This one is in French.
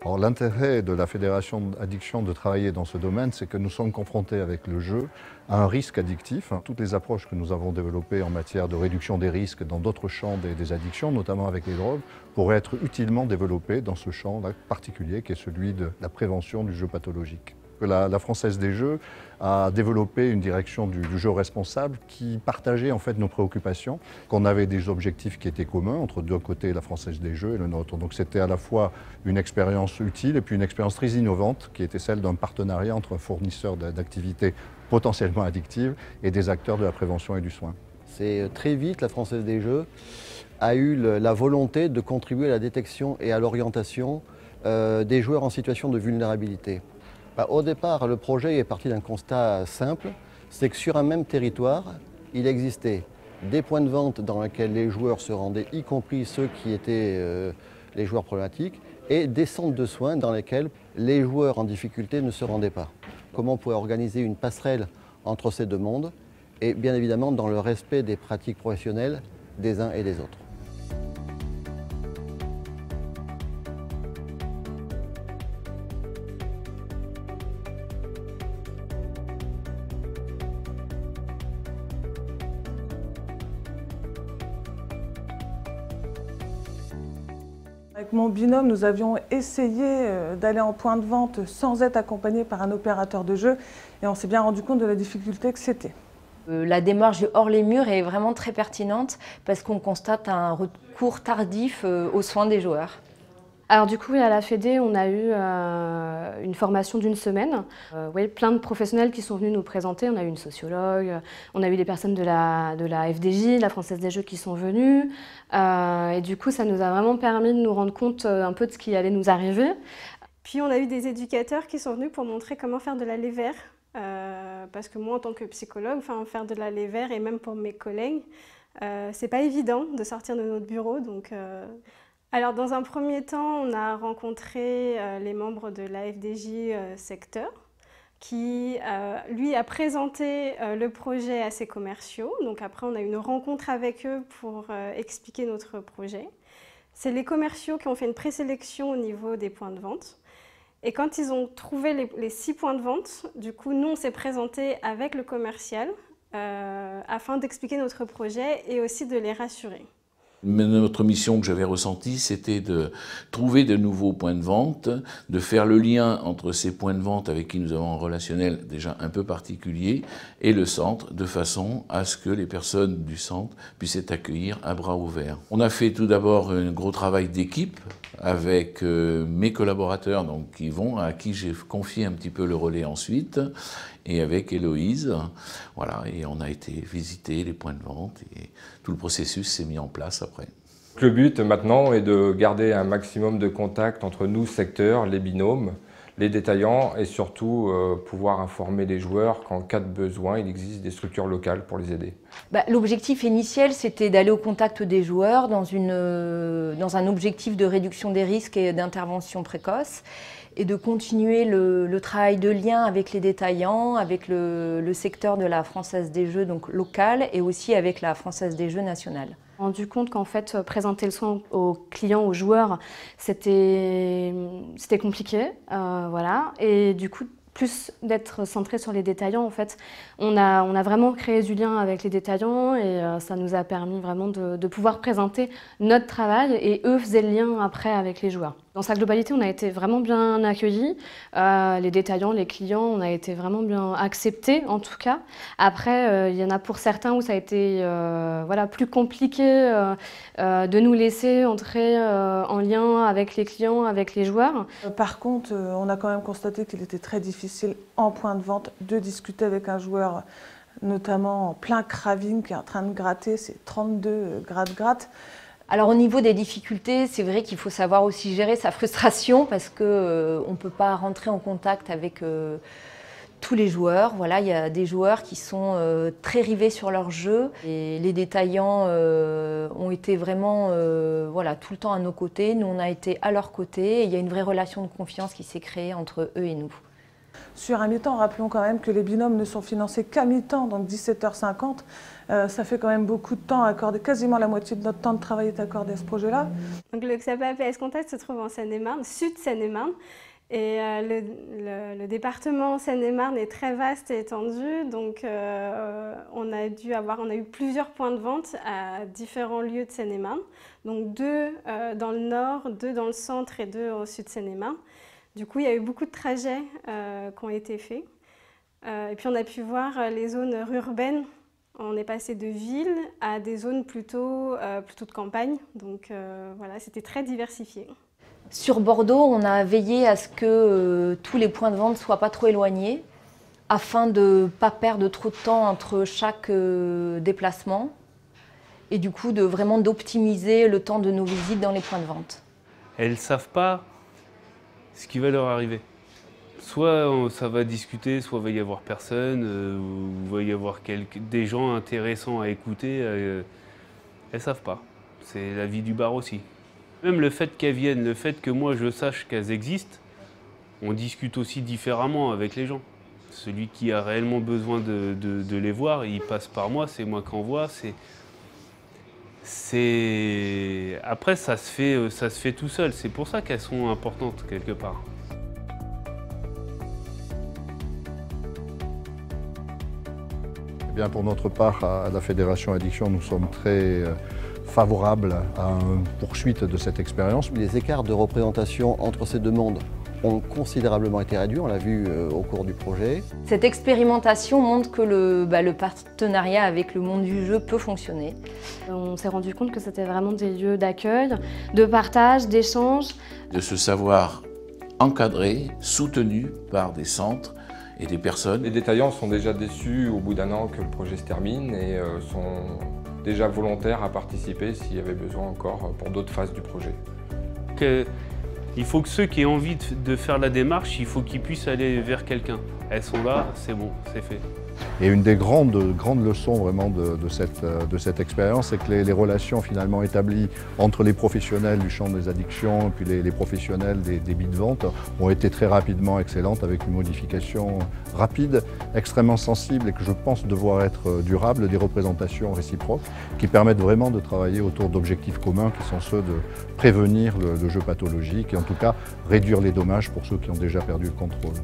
Alors, l'intérêt de la Fédération Addiction de travailler dans ce domaine, c'est que nous sommes confrontés avec le jeu à un risque addictif. Toutes les approches que nous avons développées en matière de réduction des risques dans d'autres champs des addictions, notamment avec les drogues, pourraient être utilement développées dans ce champ particulier qui est celui de la prévention du jeu pathologique. La Française des Jeux a développé une direction du jeu responsable qui partageait en fait nos préoccupations, qu'on avait des objectifs qui étaient communs entre d'un côté la Française des Jeux et le nôtre. Donc c'était à la fois une expérience utile et puis une expérience très innovante qui était celle d'un partenariat entre un fournisseur d'activités potentiellement addictives et des acteurs de la prévention et du soin. C'est très vite, la Française des Jeux a eu la volonté de contribuer à la détection et à l'orientation des joueurs en situation de vulnérabilité. Au départ, le projet est parti d'un constat simple, c'est que sur un même territoire, il existait des points de vente dans lesquels les joueurs se rendaient, y compris ceux qui étaient les joueurs problématiques, et des centres de soins dans lesquels les joueurs en difficulté ne se rendaient pas. Comment on pourrait organiser une passerelle entre ces deux mondes, et bien évidemment dans le respect des pratiques professionnelles des uns et des autres. Avec mon binôme, nous avions essayé d'aller en point de vente sans être accompagnés par un opérateur de jeu et on s'est bien rendu compte de la difficulté que c'était. La démarche hors les murs est vraiment très pertinente parce qu'on constate un recours tardif aux soins des joueurs. Alors du coup, à la Fédé, on a eu une formation d'une semaine. Oui, plein de professionnels qui sont venus nous présenter. On a eu une sociologue, on a eu des personnes de la FDJ, la Française des Jeux qui sont venues. Et du coup, ça nous a vraiment permis de nous rendre compte un peu de ce qui allait nous arriver. Puis on a eu des éducateurs qui sont venus pour montrer comment faire de la lévère. Parce que moi, en tant que psychologue, faire de la lévère et même pour mes collègues, c'est pas évident de sortir de notre bureau. Alors, dans un premier temps, on a rencontré les membres de la FDJ secteur qui, lui, a présenté le projet à ses commerciaux. Donc après, on a eu une rencontre avec eux pour expliquer notre projet. C'est les commerciaux qui ont fait une présélection au niveau des points de vente. Et quand ils ont trouvé les 6 points de vente, du coup, nous, on s'est présenté avec le commercial afin d'expliquer notre projet et aussi de les rassurer. Notre mission que j'avais ressentie, c'était de trouver de nouveaux points de vente, de faire le lien entre ces points de vente avec qui nous avons un relationnel déjà un peu particulier et le centre, de façon à ce que les personnes du centre puissent être accueillies à bras ouverts. On a fait tout d'abord un gros travail d'équipe avec mes collaborateurs à qui j'ai confié un petit peu le relais ensuite, et avec Héloïse, voilà, et on a été visiter les points de vente et tout le processus s'est mis en place après. Le but maintenant est de garder un maximum de contact entre nous, secteurs, les binômes, les détaillants et surtout pouvoir informer les joueurs qu'en cas de besoin, il existe des structures locales pour les aider. L'objectif initial, c'était d'aller au contact des joueurs dans un objectif de réduction des risques et d'intervention précoce et de continuer le travail de lien avec les détaillants, avec le secteur de la Française des Jeux donc local et aussi avec la Française des Jeux nationale. Rendu compte qu'en fait, présenter le soin aux clients, aux joueurs, c'était compliqué, voilà. Et du coup, plus d'être centré sur les détaillants, en fait, on a vraiment créé du lien avec les détaillants et ça nous a permis vraiment de pouvoir présenter notre travail et eux faisaient le lien après avec les joueurs. Dans sa globalité, on a été vraiment bien accueillis. Les détaillants, les clients, on a été vraiment bien acceptés en tout cas. Après, il y en a pour certains où ça a été voilà, plus compliqué de nous laisser entrer en lien avec les clients, avec les joueurs. Par contre, on a quand même constaté qu'il était très difficile en point de vente de discuter avec un joueur, notamment en plein craving, qui est en train de gratter ses 32 gratte-gratte. Alors au niveau des difficultés, c'est vrai qu'il faut savoir aussi gérer sa frustration parce qu'on ne peut pas rentrer en contact avec tous les joueurs. Voilà, il y a des joueurs qui sont très rivés sur leur jeu et les détaillants ont été vraiment voilà, tout le temps à nos côtés. Nous, on a été à leur côté et il y a une vraie relation de confiance qui s'est créée entre eux et nous. sur un mi-temps. Rappelons quand même que les binômes ne sont financés qu'à mi-temps, donc 17h50. Ça fait quand même beaucoup de temps accordé, quasiment la moitié de notre temps de travail est accordé à ce projet-là. Donc le XAPA APS Contact se trouve en Seine-et-Marne, sud Seine-et-Marne. Et le département Seine-et-Marne est très vaste et étendu, donc on a eu plusieurs points de vente à différents lieux de Seine-et-Marne. Donc 2 dans le nord, 2 dans le centre et 2 au sud Seine-et-Marne. Du coup, il y a eu beaucoup de trajets qui ont été faits. Et puis on a pu voir les zones urbaines. On est passé de ville à des zones plutôt de campagne. Donc voilà, c'était très diversifié. Sur Bordeaux, on a veillé à ce que tous les points de vente ne soient pas trop éloignés, afin de ne pas perdre trop de temps entre chaque déplacement, et du coup vraiment d'optimiser le temps de nos visites dans les points de vente. Elles ne savent pas ce qui va leur arriver. Soit ça va discuter, soit il va y avoir personne, ou il va y avoir des gens intéressants à écouter. Elles ne savent pas. C'est la vie du bar aussi. Même le fait qu'elles viennent, le fait que moi je sache qu'elles existent, on discute aussi différemment avec les gens. Celui qui a réellement besoin de les voir, il passe par moi, c'est moi qui envoie. Après, ça se fait tout seul. C'est pour ça qu'elles sont importantes quelque part. Eh bien, pour notre part, à la Fédération Addiction, nous sommes très favorables à une poursuite de cette expérience. Les écarts de représentation entre ces deux mondes ont considérablement été réduits, on l'a vu au cours du projet. Cette expérimentation montre que le partenariat avec le monde du jeu peut fonctionner. On s'est rendu compte que c'était vraiment des lieux d'accueil, de partage, d'échange. De se savoir encadré, soutenu par des centres et des personnes. Les détaillants sont déjà déçus au bout d'un an que le projet se termine et sont déjà volontaires à participer s'il y avait besoin encore pour d'autres phases du projet. Il faut que ceux qui aient envie de faire la démarche, il faut qu'ils puissent aller vers quelqu'un. Elles sont là, c'est bon, c'est fait. Et une des grandes leçons vraiment de cette expérience, c'est que les relations finalement établies entre les professionnels du champ des addictions et puis les professionnels des débits de vente ont été très rapidement excellentes, avec une modification rapide, extrêmement sensible et que je pense devoir être durable, des représentations réciproques qui permettent vraiment de travailler autour d'objectifs communs qui sont ceux de prévenir le jeu pathologique et en tout cas réduire les dommages pour ceux qui ont déjà perdu le contrôle.